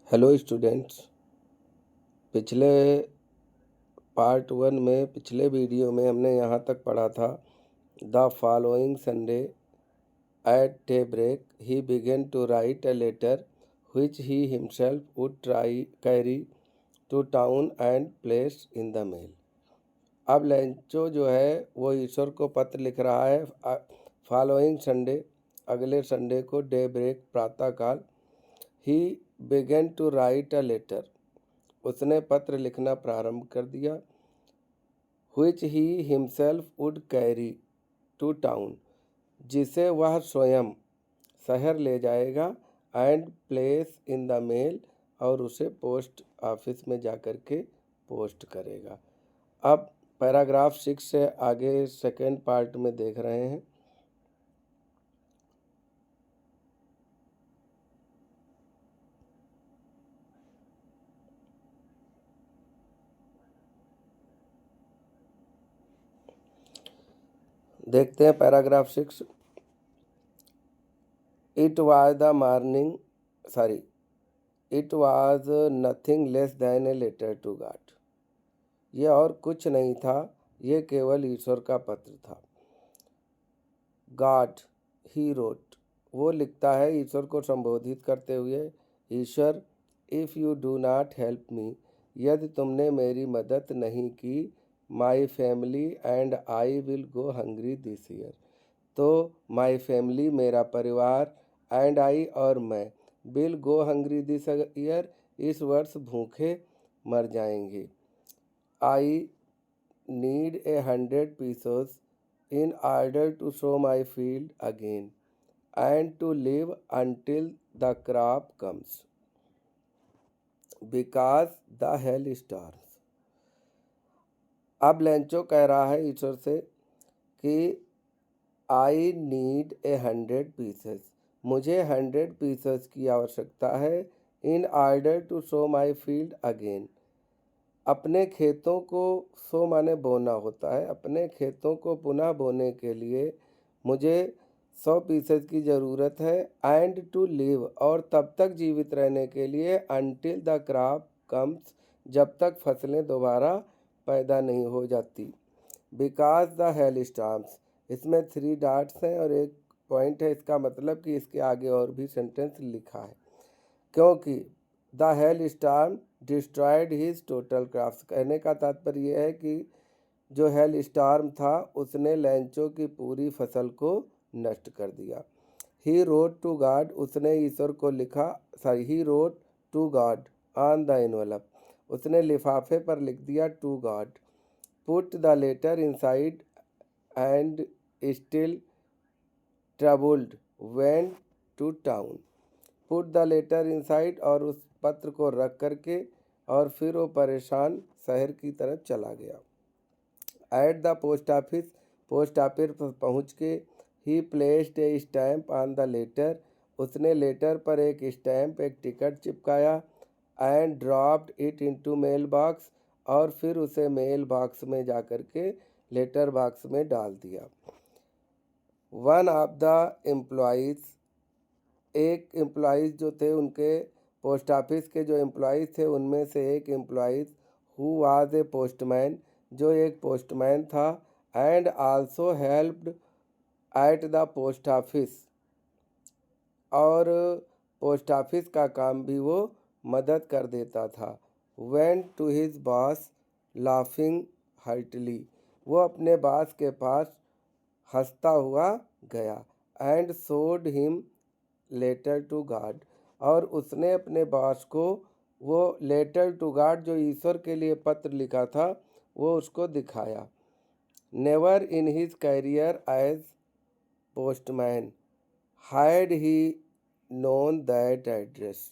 Hello students. पिछले part 1 में पिछले वीडियो में हमने यहाँ तक पढ़ा था। The following Sunday at day break he begin to write a letter which he himself would carry to town and place in the mail। अब लेंचो जो है वो ईश्वर को पत्र लिख रहा है फॉलोइंग संडे, अगले संडे को, डे ब्रेक प्रातःकाल। He begin to write a letter, उसने पत्र लिखना प्रारंभ कर दिया। which he himself would carry to town, जिसे वह स्वयं शहर ले जाएगा, and place in the mail, और उसे पोस्ट ऑफिस में जाकर के पोस्ट करेगा। अब पैराग्राफ 6 से आगे सेकेंड पार्ट में देख रहे हैं। देखते हैं paragraph 6। It was nothing less than a letter to God. यह और कुछ नहीं था, ये केवल ईश्वर का पत्र था। गॉड, ही रोट, वो लिखता है ईश्वर को संबोधित करते हुए। ईश्वर, if you do not help me, यदि तुमने मेरी मदद नहीं की, my family and I will go hungry this year, तो माई फैमिली, मेरा परिवार, एंड आई, और मैं, will go hungry this year, इस वर्ष भूखे मर जाएंगे। I need 100 pesos in order to sow my field again and to live until the crop comes, because the hail storms। अब लेंचो कह रहा है ईश्वर से कि आई नीड 100 pieces, मुझे 100 pieces की आवश्यकता है। In order to sow my field again, अपने खेतों को, सो माने बोना होता है, अपने खेतों को पुनः बोने के लिए मुझे 100 पीसेस की ज़रूरत है। एंड टू लिव, और तब तक जीवित रहने के लिए, अनटिल द क्रॉप कम्स, जब तक फसलें दोबारा पैदा नहीं हो जाती। बिकॉज द हेल स्टॉर्म्स, इसमें 3 डॉट्स हैं और एक पॉइंट है। इसका मतलब कि इसके आगे और भी सेंटेंस लिखा है। क्योंकि the hell storm destroyed his total crops, कहने का तात्पर्य यह है कि जो हेल स्टॉर्म था उसने लेंचो की पूरी फसल को नष्ट कर दिया। ही रोट टू गॉड, उसने ईश्वर को लिखा, he wrote to God on the envelope, उसने लिफाफे पर लिख दिया to God. Put the letter inside and still troubled went to town. Put the letter inside, और उस पत्र को रख करके, और फिर वो परेशान शहर की तरफ चला गया। At the post office, post office पर पहुँच के, he placed a stamp on the letter, उसने लेटर पर एक स्टैम्प, एक टिकट चिपकाया। And dropped it into mail box, और फिर उसे मेल बॉक्स में जा कर के लेटर बॉक्स में डाल दिया। वन ऑफ द एम्प्लॉइज़, एक एम्प्लॉइज़ जो थे उनके, पोस्ट ऑफिस के जो एम्प्लॉइज़ थे उनमें से एक employees, who was a postman, जो एक पोस्टमैन था, and also helped at the post office, और पोस्ट ऑफिस का काम भी वो मदद कर देता था। Went to his boss laughing heartily, वो अपने बॉस के पास हंसता हुआ गया। एंड सोड हिम लेटर टू गॉड, और उसने अपने बॉस को वो लेटर टू गॉड, जो ईश्वर के लिए पत्र लिखा था, वो उसको दिखाया। Never in his career as postman had he known that address,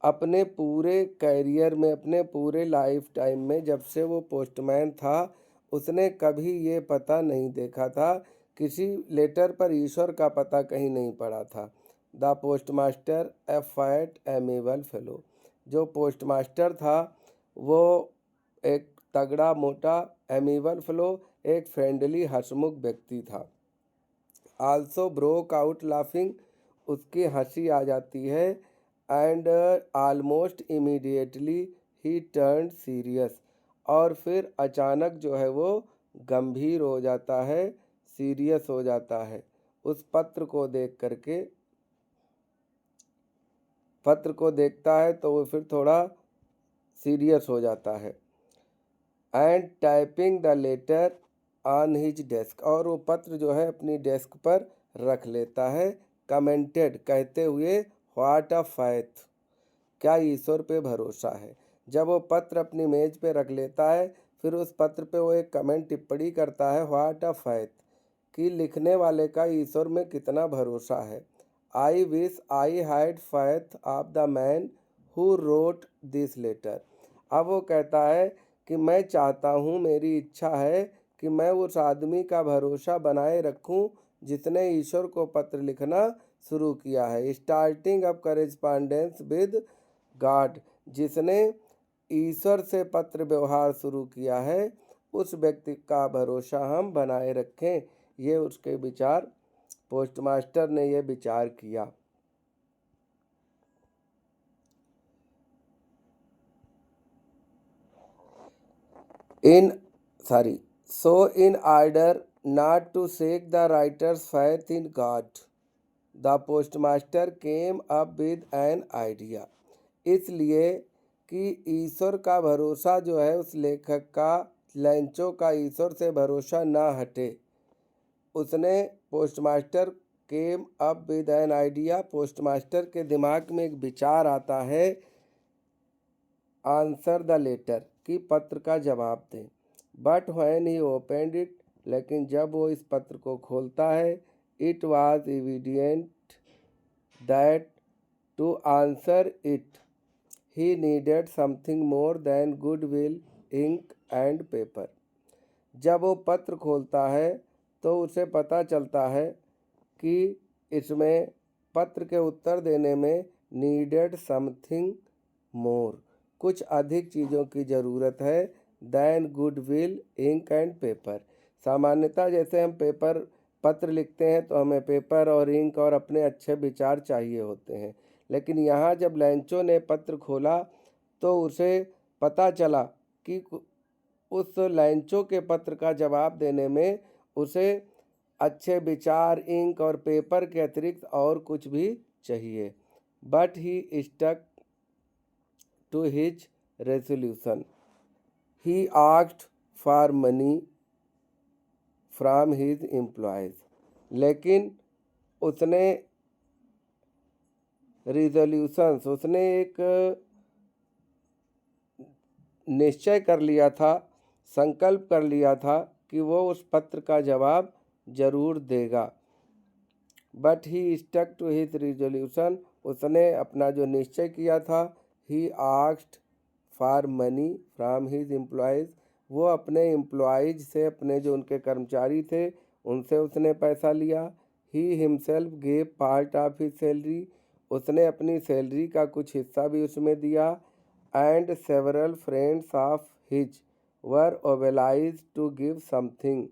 अपने पूरे कैरियर में, अपने पूरे लाइफ टाइम में, जब से वो पोस्टमैन था, उसने कभी ये पता नहीं देखा था, किसी लेटर पर ईश्वर का पता कहीं नहीं पड़ा था। The postmaster a fat amiable fellow, जो पोस्टमास्टर था वो एक तगड़ा मोटा, एमेबल फेलो एक फ्रेंडली हंसमुख व्यक्ति था। आल्सो ब्रोक आउट लाफिंग, उसकी हंसी आ जाती है। And almost immediately he turn serious, और फिर अचानक जो है वो गंभीर हो जाता है, सीरियस हो जाता है। उस पत्र को देख करके, पत्र को देखता है तो वो फिर थोड़ा सीरियस हो जाता है। And typing the later on his desk, और वो पत्र जो है अपनी डेस्क पर रख लेता है। कमेंटेड, कहते हुए, व्हाट अ फैथ, क्या ईश्वर पे भरोसा है। जब वो पत्र अपनी मेज पे रख लेता है, फिर उस पत्र पे वो एक कमेंट, टिप्पणी करता है, व्हाट अ फैथ, कि लिखने वाले का ईश्वर में कितना भरोसा है। I wish I had faith of the man who wrote this letter. अब वो कहता है कि मैं चाहता हूँ, मेरी इच्छा है कि मैं उस आदमी का भरोसा बनाए रखूँ जिसने ईश्वर को पत्र लिखना शुरू किया है। Starting up correspondence with God, जिसने ईश्वर से पत्र व्यवहार शुरू किया है, उस व्यक्ति का भरोसा हम बनाए रखें। ये उसके विचार, पोस्टमास्टर ने ये विचार किया। So in order not to shake the writer's faith in God, the postmaster came up with an idea। इसलिए कि ईश्वर का भरोसा जो है उस लेखक का, लैंचो का ईश्वर से भरोसा ना हटे, उसने, postmaster came up with an idea, postmaster के दिमाग में एक विचार आता है, आंसर द लेटर, कि पत्र का जवाब दें। But when he opened it, लेकिन जब वो इस पत्र को खोलता है, it was evident that to answer it he needed something more than goodwill, ink and paper. जब वो पत्र खोलता है तो उसे पता चलता है कि इसमें पत्र के उत्तर देने में नीडेड समथिंग मोर, कुछ अधिक चीज़ों की ज़रूरत है, than goodwill, ink and paper. सामान्यतः जैसे हम पत्र लिखते हैं तो हमें पेपर और इंक और अपने अच्छे विचार चाहिए होते हैं, लेकिन यहाँ जब लैंचो ने पत्र खोला तो उसे पता चला कि उस लैंचो के पत्र का जवाब देने में उसे अच्छे विचार, इंक और पेपर के अतिरिक्त और कुछ भी चाहिए। But he stuck to his resolution, he asked for money from his employees. लेकिन उसने रिजोल्यूशंस, उसने एक निश्चय कर लिया था, संकल्प कर लिया था कि वो उस पत्र का जवाब जरूर देगा। But he stuck to his resolution, उसने अपना जो निश्चय किया था, he asked for money from his employees, वो अपने एम्प्लॉयज से, अपने जो उनके कर्मचारी थे उनसे उसने पैसा लिया। He himself gave part of his salary, उसने अपनी सैलरी का कुछ हिस्सा भी उसमें दिया। And several friends of his were obliged to give something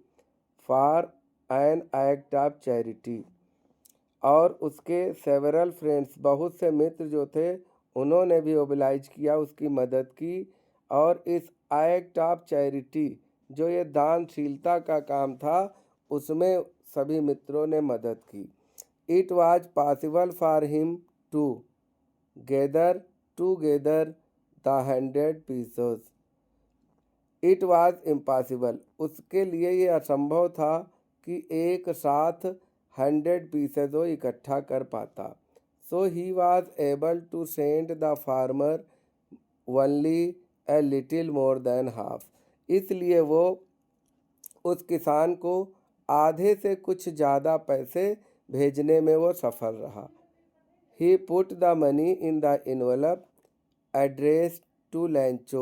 for an act of charity, और उसके सेवरल फ्रेंड्स, बहुत से मित्र जो थे, उन्होंने भी ओबलाइज किया, उसकी मदद की। और इस एक्ट ऑफ चैरिटी, जो ये दानशीलता का काम था, उसमें सभी मित्रों ने मदद की। It was possible for him to gather together the 100 pieces. It was impossible, उसके लिए ये असंभव था कि एक साथ 100 पीसेज वो इकट्ठा कर पाता। So he was able to send the farmer only a little more than half, इसलिए वो उस किसान को आधे से कुछ ज़्यादा पैसे भेजने में वो सफल रहा। He put the money in the envelope addressed to Lancho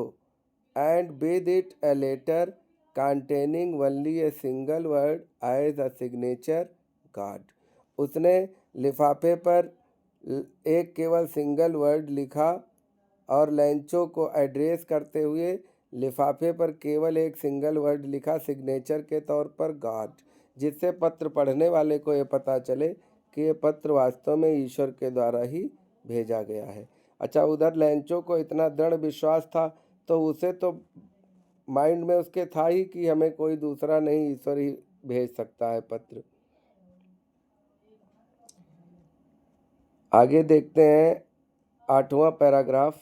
and with it a letter containing only a single word as a signature card। उसने लिफाफे पर एक केवल सिंगल वर्ड लिखा और लैंचो को एड्रेस करते हुए लिफाफे पर केवल एक सिंगल वर्ड लिखा, सिग्नेचर के तौर पर गॉड, जिससे पत्र पढ़ने वाले को ये पता चले कि ये पत्र वास्तव में ईश्वर के द्वारा ही भेजा गया है। अच्छा, उधर लैंचो को इतना दृढ़ विश्वास था, तो उसे तो माइंड में उसके था ही कि हमें कोई दूसरा नहीं, ईश्वर ही भेज सकता है पत्र। आगे देखते हैं 8वां paragraph.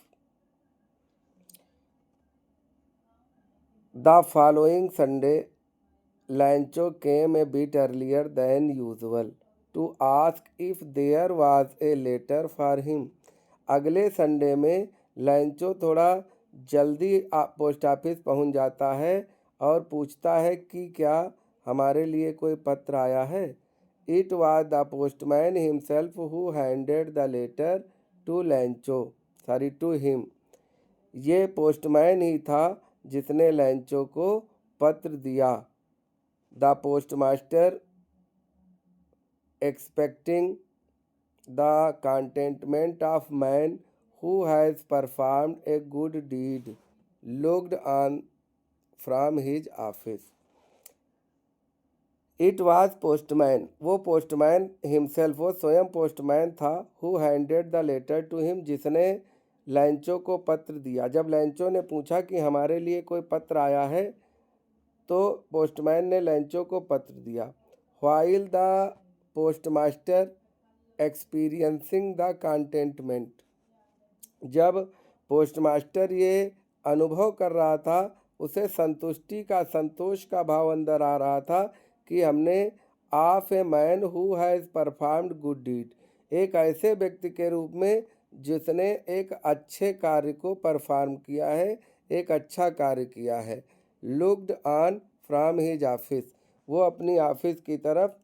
The following Sunday Lencho came a bit earlier than usual to ask if there was a letter for him. अगले संडे में लैंचो थोड़ा जल्दी पोस्ट ऑफिस पहुंच जाता है और पूछता है कि क्या हमारे लिए कोई पत्र आया है। It was the postman himself who handed the letter to Lencho, sorry to him. ये पोस्टमैन ही था जिसने लैंचो को पत्र दिया। The postmaster expecting the contentment of man who has performed a good deed looked on from his office. It was postman, वो postman himself, वो स्वयं पोस्टमैन था, who handed the letter to him, जिसने Lencho को पत्र दिया। जब लैंचो ने पूछा कि हमारे लिए कोई पत्र आया है, तो पोस्टमैन ने लैंचो को पत्र दिया। While the postmaster experiencing the contentment, जब पोस्टमास्टर ये अनुभव कर रहा था, उसे संतुष्टि का, संतोष का भाव अंदर आ रहा था कि हमने of a man who has performed good deed, एक ऐसे व्यक्ति के रूप में जिसने एक अच्छे कार्य को परफॉर्म किया है, एक अच्छा कार्य किया है। Looked on from his office, वो अपनी ऑफिस की तरफ,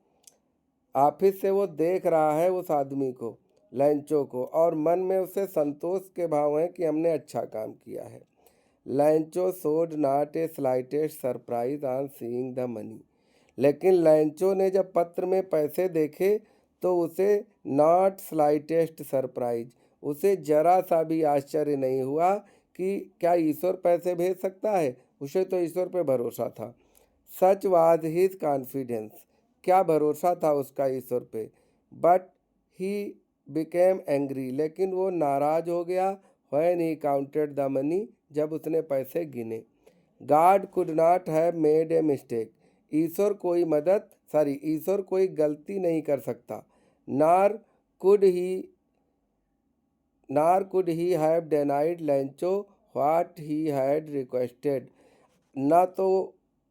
ऑफिस से वो देख रहा है उस आदमी को, लैंचो को, और मन में उसे संतोष के भाव हैं कि हमने अच्छा काम किया है। लैंचो showed not a slightest surprise on seeing the money, लेकिन लैंचो ने जब पत्र में पैसे देखे तो उसे नॉट स्लाइटेस्ट सरप्राइज, उसे जरा सा भी आश्चर्य नहीं हुआ कि क्या ईश्वर पैसे भेज सकता है। उसे तो ईश्वर पे भरोसा था। सच वाज हिज कॉन्फिडेंस, क्या भरोसा था उसका ईश्वर पे। बट ही बिकेम एंग्री, लेकिन वो नाराज हो गया। When he counted the money, जब उसने पैसे गिने। God could not have made a mistake, ईश्वर कोई गलती नहीं कर सकता। Nor could he have denied Lencho what he had requested, ना तो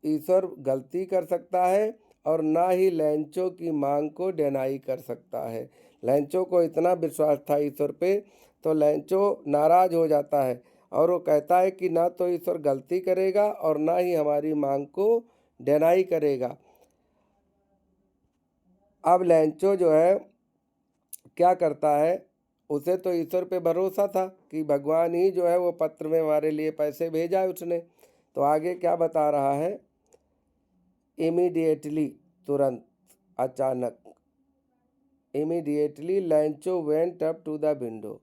ईश्वर गलती कर सकता है और ना ही लैंचो की मांग को डिनाई कर सकता है। लैंचो को इतना विश्वास था ईश्वर पे, तो लैंचो नाराज हो जाता है और वो कहता है कि ना तो ईश्वर गलती करेगा और ना ही हमारी मांग को डिनाई करेगा। अब लैंचो जो है क्या करता है, उसे तो ईश्वर पे भरोसा था कि भगवान ही जो है वो पत्र में हमारे लिए पैसे भेजा है उसने। तो आगे क्या बता रहा है, इमीडिएटली, तुरंत, अचानक, immediately Lencho went up to the window,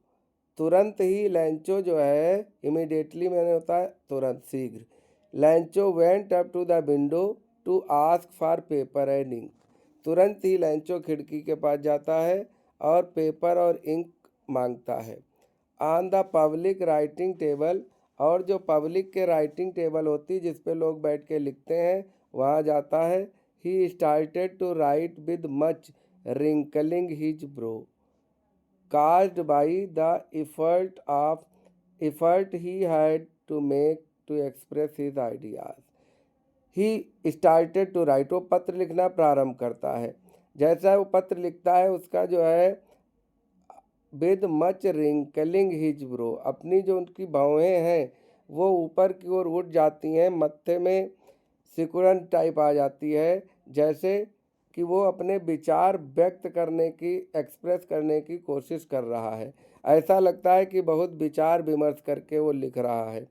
तुरंत ही लैंचो जो है, इमीडिएटली मैंने होता है तुरंत, शीघ्र। Lencho went up to the window to ask for paper and ink, तुरंत ही लैंचो खिड़की के पास जाता है और पेपर और इंक मांगता है। On the public writing table, और जो पब्लिक के राइटिंग टेबल होती है जिस पे लोग बैठ के लिखते हैं, वहाँ जाता है। He started to write with much wrinkling his brow, caused by the effort he had to make to express his ideas. He started to write, वो पत्र लिखना प्रारंभ करता है। जैसा वो पत्र लिखता है, उसका जो है with much wrinkling his bro, अपनी जो उनकी भौहें हैं वो ऊपर की ओर उठ जाती हैं, मत्थे में सिकुड़न टाइप आ जाती है, जैसे कि वो अपने विचार व्यक्त करने की, एक्सप्रेस करने की कोशिश कर रहा है। ऐसा लगता है कि बहुत विचार विमर्श करके वो लिख रहा है।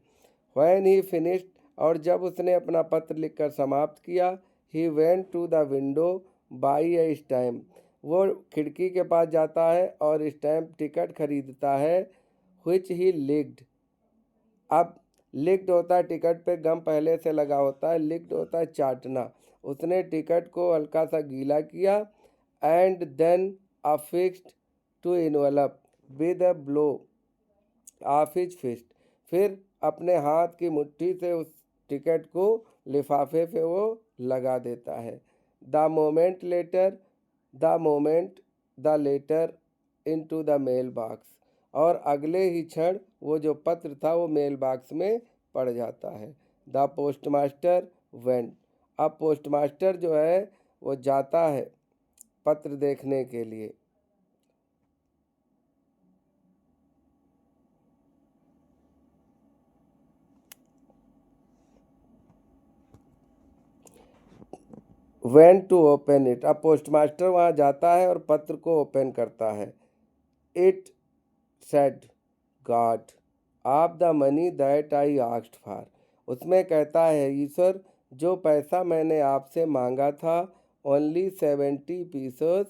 व्हेन ही फिनिश्ड, और जब उसने अपना पत्र लिखकर समाप्त किया, he went to the window buy a stamp, वो खिड़की के पास जाता है और स्टैम्प टिकट खरीदता है। व्हिच ही लिक्ड, अब लिक्ड होता है टिकट पे गम पहले से लगा होता है, लिक्ड होता है चाटना। उसने टिकट को हल्का सा गीला किया। And then affixed to envelope with a blow, of his fist, फिर अपने हाथ की मुट्ठी से उस टिकट को लिफाफे पे वो लगा देता है। The moment letter the letter into the mail box, और अगले ही क्षण वो जो पत्र था वो मेल बॉक्स में पड़ जाता है। द पोस्टमास्टर वेंट, अब पोस्टमास्टर जो है वो जाता है पत्र देखने के लिए। वेन टू ओपन इट, अब पोस्टमास्टर वहाँ जाता है और पत्र को ओपन करता है। It said God of the money that I asked for, उसमें कहता है ईश्वर, जो पैसा मैंने आपसे मांगा था, ओनली 70 पीसेस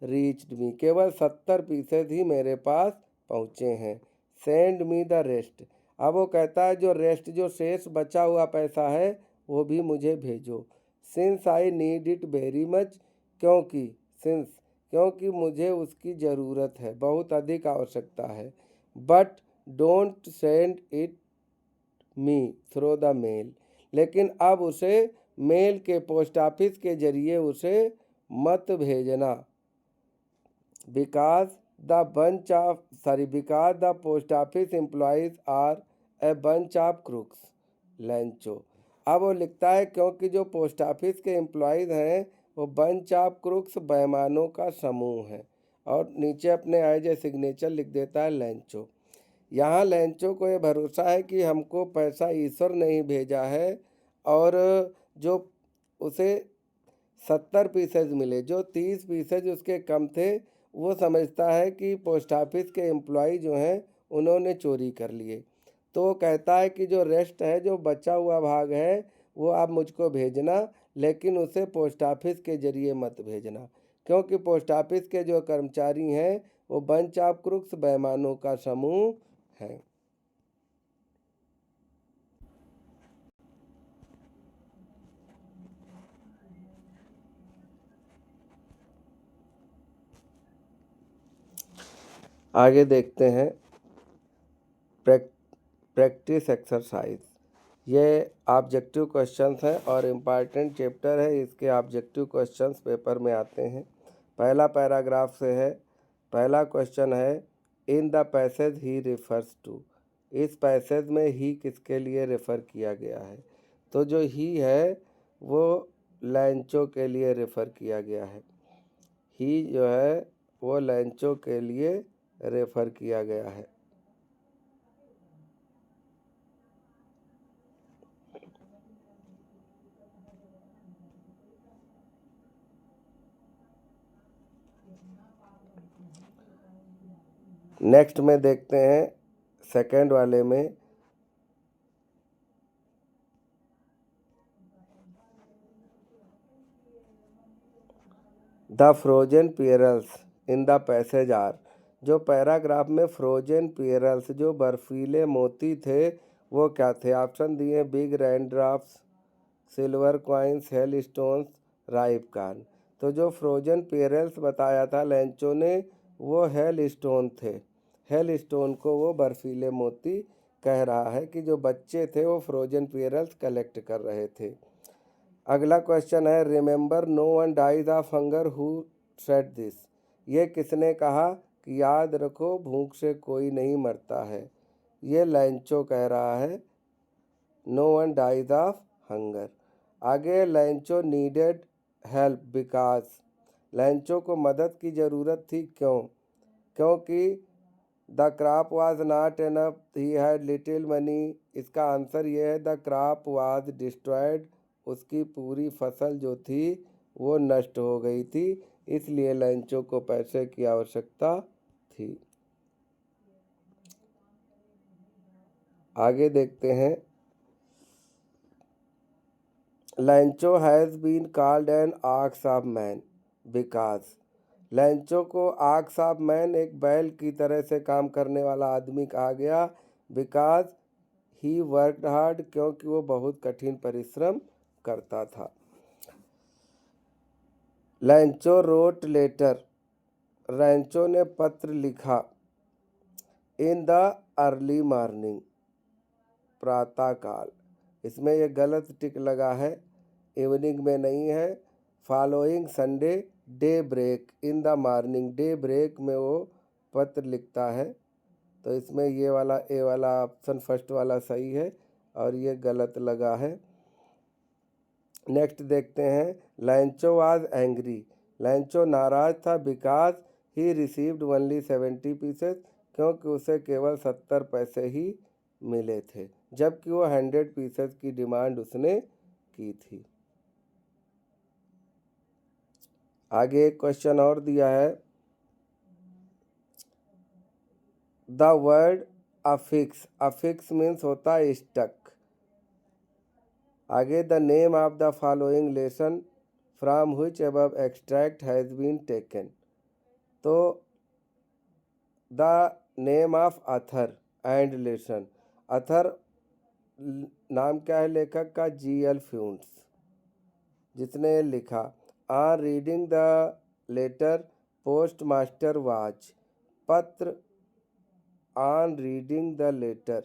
रीच्ड मी, केवल 70 पीसेस ही मेरे पास पहुँचे हैं। सेंड मी द रेस्ट, अब वो कहता है जो रेस्ट, जो शेष बचा हुआ पैसा है वो भी मुझे भेजो। Since I need it very much, क्योंकि मुझे उसकी ज़रूरत है, बहुत अधिक आवश्यकता है। But don't send it me through the mail, लेकिन अब उसे मेल के पोस्ट ऑफिस के जरिए उसे मत भेजना। because the post office employees are a bunch of crooks, लैंचो। अब वो लिखता है क्योंकि जो पोस्ट ऑफिस के एम्प्लॉयज़ हैं वो बंच ऑफ क्रूक्स, बेईमानों का समूह है, और नीचे अपने एज ए सिग्नेचर लिख देता है लैंचो। यहाँ लैंचो को ये भरोसा है कि हमको पैसा ईश्वर नहीं भेजा है, और जो उसे 70 पीसेज मिले, जो 30 पीसेज उसके कम थे, वो समझता है कि पोस्ट ऑफिस के एम्प्लॉय जो हैं उन्होंने चोरी कर लिए। तो वो कहता है कि जो रेस्ट है, जो बचा हुआ भाग है, वो आप मुझको भेजना, लेकिन उसे पोस्ट ऑफिस के ज़रिए मत भेजना, क्योंकि पोस्ट ऑफिस के जो कर्मचारी हैं वो बंच ऑफ क्रूक्स, बेईमानों का समूह है। आगे देखते हैं प्रैक्टिस एक्सरसाइज। ये ऑब्जेक्टिव क्वेश्चंस हैं और इम्पॉर्टेंट चैप्टर है, इसके ऑब्जेक्टिव क्वेश्चंस पेपर में आते हैं। पहला पैराग्राफ से है। पहला क्वेश्चन है, in the passage he refers to, इस पैसेज में ही किसके लिए रेफ़र किया गया है। तो जो ही है वो लैंचो के लिए रेफ़र किया गया है। ही जो है वो लैंचो के लिए रेफ़र किया गया है। नेक्स्ट में देखते हैं सेकंड वाले में, the frozen pearls in the passage are, जो पैराग्राफ में फ्रोजन पियरल्स, जो बर्फीले मोती थे, वो क्या थे। ऑप्शन दिए, big rain drops, silver coins, hail stones, ripe corn. तो जो फ्रोजन पियरल्स बताया था लैंचो ने, वो हेल स्टोन थे। हेल स्टोन को वो बर्फीले मोती कह रहा है कि जो बच्चे थे वो फ्रोजन पियरल्स कलेक्ट कर रहे थे। अगला क्वेश्चन है, remember no one dies of hunger who said this, ये किसने कहा कि याद रखो भूख से कोई नहीं मरता है। ये लैंचो कह रहा है, no one dies of hunger. आगे, Lencho needed help because, Lencho को मदद की ज़रूरत थी, क्योंकि the crop was not enough, he had little money. इसका आंसर ये है, द क्रॉप वाज डिस्ट्रॉयड, उसकी पूरी फसल जो थी वो नष्ट हो गई थी, इसलिए लैंचो को पैसे की आवश्यकता थी। आगे देखते हैं, Lencho has been called an ox of man because, Lencho को ऑक्स ऑफ मैन, एक बैल की तरह से काम करने वाला आदमी कहा गया, बिकॉज ही वर्कड हार्ड, क्योंकि वो बहुत कठिन परिश्रम करता था। लैंचो रोट लेटर, लैंचो ने पत्र लिखा। इन द अर्ली मॉर्निंग, प्रातःकाल। इसमें ये गलत टिक लगा है, इवनिंग में नहीं है। Following Sunday daybreak in the morning, daybreak में वो पत्र लिखता है। तो इसमें ये वाला ए वाला ऑप्शन फर्स्ट वाला सही है और ये गलत लगा है। नेक्स्ट देखते हैं, लैंचो वाज एंग्री, लैंचो नाराज था because he received only 70 pieces, क्योंकि उसे केवल 70 पैसे ही मिले थे, जबकि वो 100 पीसेस की डिमांड उसने की थी। आगे एक क्वेश्चन और दिया है, the word affix, affix means होता है स्टक। आगे the name of the following lesson from which above extract has been taken. तो the name of author and lesson, author नाम क्या है लेखक का, G.L. फ्यूंस, जिसने लिखा। On reading the letter post master was, पत्र, ऑन रीडिंग द लेटर,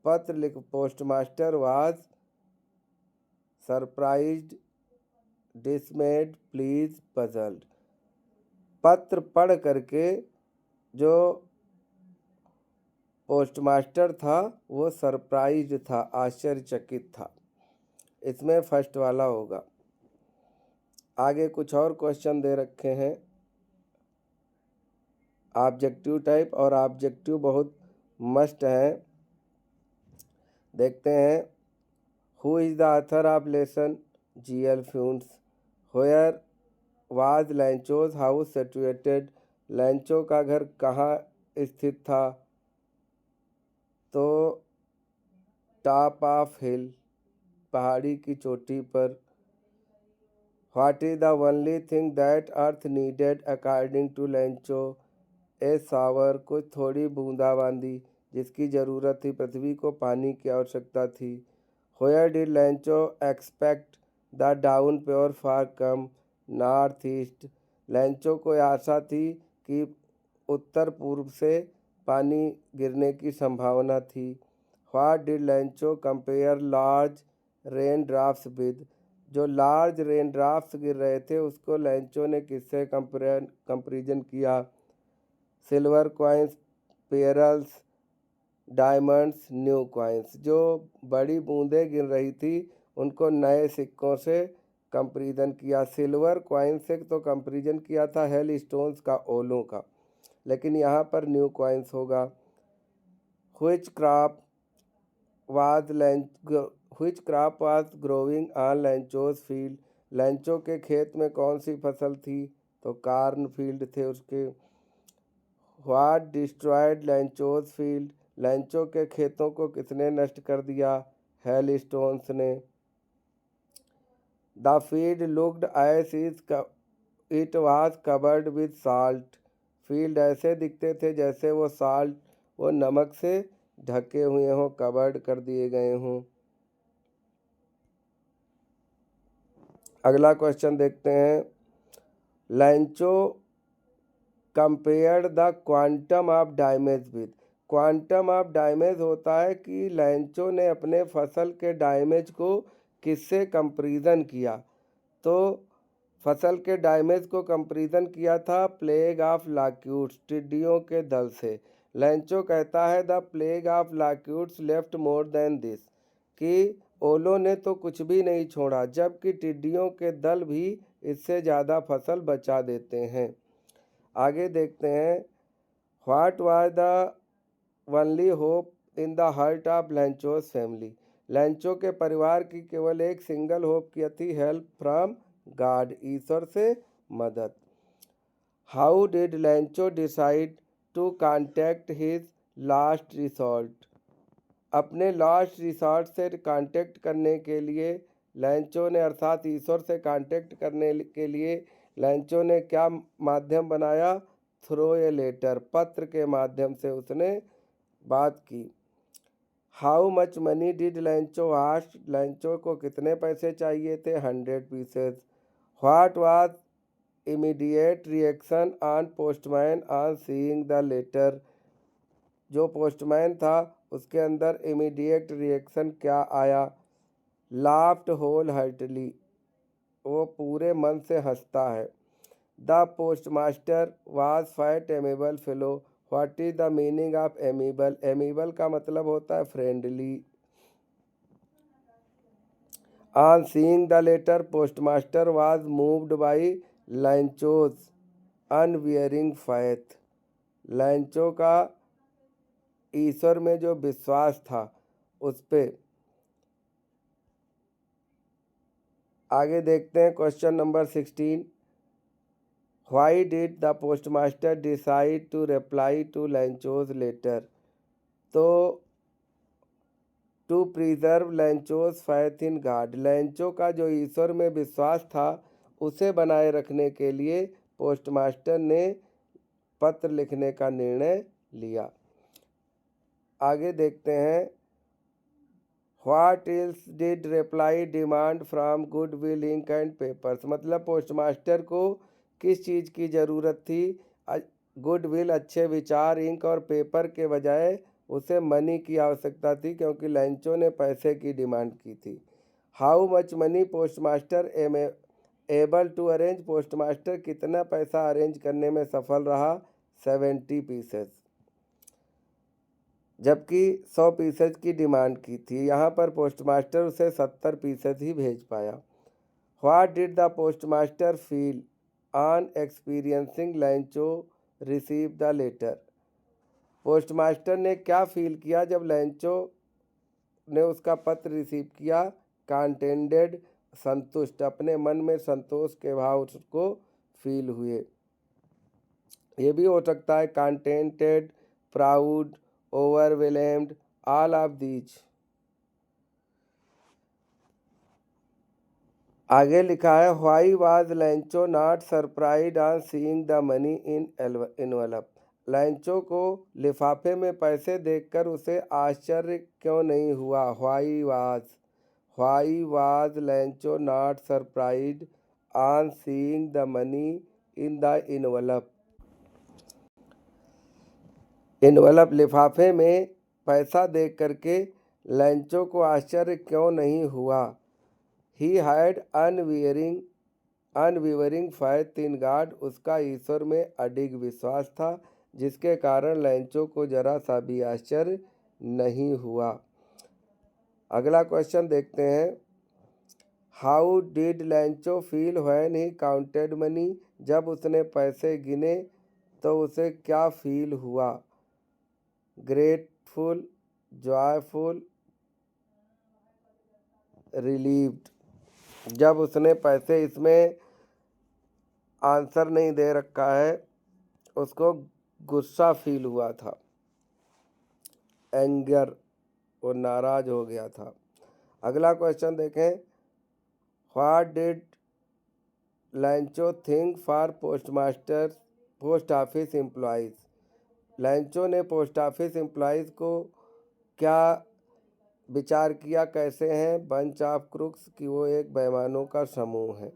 पत्र लिख, post master was surprised, dismayed, pleased, puzzled. पत्र पढ़ करके जो पोस्टमास्टर था वो सरप्राइज्ड था, आश्चर्यचकित था। इसमें फर्स्ट वाला होगा। आगे कुछ और क्वेश्चन दे रखे हैं ऑब्जेक्टिव टाइप, और ऑब्जेक्टिव बहुत मस्ट है। देखते हैं, who is the author of lesson, G.L. Fuentes. Where was Lencho's house situated, Lencho का घर कहाँ स्थित था, तो टॉप ऑफ हिल, पहाड़ी की चोटी पर। What is the only thing that earth needed according to Lencho, a shower, कुछ थोड़ी बूंदाबांदी, जिसकी ज़रूरत थी, पृथ्वी को पानी की आवश्यकता थी। Where did लैंचो expect the down pure for come, north east, लैंचो को आशा थी कि उत्तर पूर्व से पानी गिरने की संभावना थी। What did लैंचो compare large rain drops with, जो लार्ज रेन ड्रॉप्स गिर रहे थे उसको लैंचो ने किससे कंपेरिजन किया, silver coins, perils, diamonds, new coins, जो बड़ी बूंदें गिर रही थी उनको नए सिक्कों से कंपेरिजन किया। सिल्वर कॉइन से तो कंपेरिजन किया था हेल स्टोन्स का, ओलों का, लेकिन यहाँ पर न्यू कॉइन्स होगा। Which crop was growing on Lencho's field, Lencho के खेत में कौन सी फसल थी, तो कार्न फील्ड थे उसके। What destroyed Lencho's field, Lencho के खेतों को किसने नष्ट कर दिया, हेल स्टोन्स ने। The field looked as it was covered with salt, field ऐसे दिखते थे जैसे वो साल्ट, वो नमक से ढके हुए हों, कवर्ड कर दिए गए हों। अगला क्वेश्चन देखते हैं, लैंचो compared the quantum of damage with, quantum of damage होता है कि लैंचो ने अपने फसल के डैमेज को किससे कंपेरिजन किया, तो फसल के डैमेज को कंपेरिजन किया था प्लेग ऑफ लाक्यूट्स, टिड्डियों के दल से। लैंचो कहता है the plague of locusts left more than this, कि ओलों ने तो कुछ भी नहीं छोड़ा, जबकि टिड्डियों के दल भी इससे ज़्यादा फसल बचा देते हैं। आगे देखते हैं, what was the only hope in the heart of Lencho's family, Lencho के परिवार की केवल एक सिंगल होप की थी, हेल्प फ्रॉम गॉड, ईश्वर से मदद। How did Lencho decide to contact his last resort, अपने लास्ट रिसोर्ट से कांटेक्ट करने के लिए लैंचो ने, अर्थात ईश्वर से कांटेक्ट करने के लिए लैंचो ने क्या माध्यम बनाया, थ्रो ए लेटर, पत्र के माध्यम से उसने बात की। How much money did Lencho ask, Lencho को कितने पैसे चाहिए थे, 100 pieces. What was immediate reaction on postman on seeing the letter, जो पोस्टमैन था उसके अंदर इमीडिएट रिएक्शन क्या आया? लाफ्ड होल हार्टली, वो पूरे मन से हंसता है। The postmaster was quite amiable fellow. What is the meaning of amiable? Amiable का मतलब होता है friendly. On seeing the letter postmaster was moved by Lencho's unwavering faith. Lencho का ईश्वर में जो विश्वास था उस पे। आगे देखते हैं question number 16। Why did the postmaster decide to reply to Lencho's letter? तो to preserve Lencho's faith in God, Lencho का जो ईश्वर में विश्वास था उसे बनाए रखने के लिए पोस्टमास्टर ने पत्र लिखने का निर्णय लिया। आगे देखते हैं। What else did reply demand from goodwill ink and papers? मतलब पोस्टमास्टर को किस चीज़ की ज़रूरत थी? गुडविल, अच्छे विचार, इंक और पेपर के बजाय उसे मनी की आवश्यकता थी, क्योंकि लैंचो ने पैसे की डिमांड की थी। How much money postmaster able to arrange? Postmaster कितना पैसा अरेंज करने में सफल रहा? 70 पीसेस, जबकि 100 पीसेस की डिमांड की थी। यहाँ पर पोस्टमास्टर उसे 70 पीसेस ही भेज पाया। What did the postmaster feel on experiencing Lencho receive the letter? Postmaster ने क्या फील किया जब लैंचो ने उसका पत्र रिसीव किया? कंटेंटेड, संतुष्ट, अपने मन में संतोष के भाव उसको फील हुए। ये भी हो सकता है contented, proud, overwhelmed, all of these. आगे लिखा है why was लैंचो not surprise on seeing the money in envelope? लैंचो को लिफाफे में पैसे देखकर उसे आश्चर्य क्यों नहीं हुआ? Why was लैंचो not surprise on seeing the money in the envelope? Envelope, लिफाफे में पैसा देख करके लैंचो को आश्चर्य क्यों नहीं हुआ? He had unwavering faith in God, उसका ईश्वर में अडिग विश्वास था, जिसके कारण लैंचो को जरा सा भी आश्चर्य नहीं हुआ। अगला क्वेश्चन देखते हैं। How did लैंचो feel when he counted money? जब उसने पैसे गिने तो उसे क्या फील हुआ? Grateful, joyful, relieved. जब उसने पैसे, इसमें आंसर नहीं दे रखा है, उसको गुस्सा फील हुआ था, एंगर, वो नाराज हो गया था। अगला क्वेश्चन देखें। What did लैंचो think for post office employees? लैंचो ने पोस्ट ऑफिस एम्प्लॉयज़ को क्या विचार किया, कैसे हैं? बंच ऑफ क्रुक्स, कि वो एक बेईमानों का समूह है।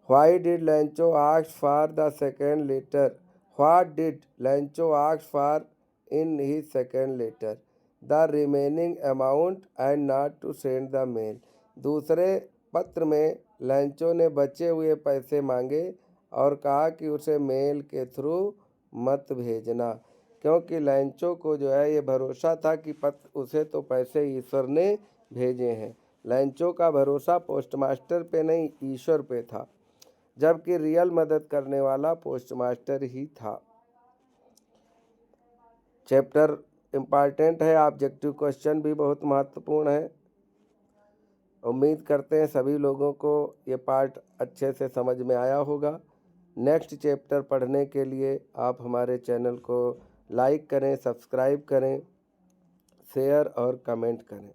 Why did Lencho ask for the second letter? What did Lencho ask for in his second letter? The remaining amount and not to send the mail. दूसरे पत्र में लैंचो ने बचे हुए पैसे मांगे और कहा कि उसे मेल के थ्रू मत भेजना, क्योंकि लैंचो को जो है ये भरोसा था कि उसे तो पैसे ईश्वर ने भेजे हैं। लैंचो का भरोसा पोस्टमास्टर पे नहीं, ईश्वर पे था, जबकि रियल मदद करने वाला पोस्टमास्टर ही था। चैप्टर इम्पॉर्टेंट है, ऑब्जेक्टिव क्वेश्चन भी बहुत महत्वपूर्ण है। उम्मीद करते हैं सभी लोगों को ये पार्ट अच्छे से समझ में आया होगा। नेक्स्ट चैप्टर पढ़ने के लिए आप हमारे चैनल को लाइक करें, सब्सक्राइब करें, शेयर और कमेंट करें।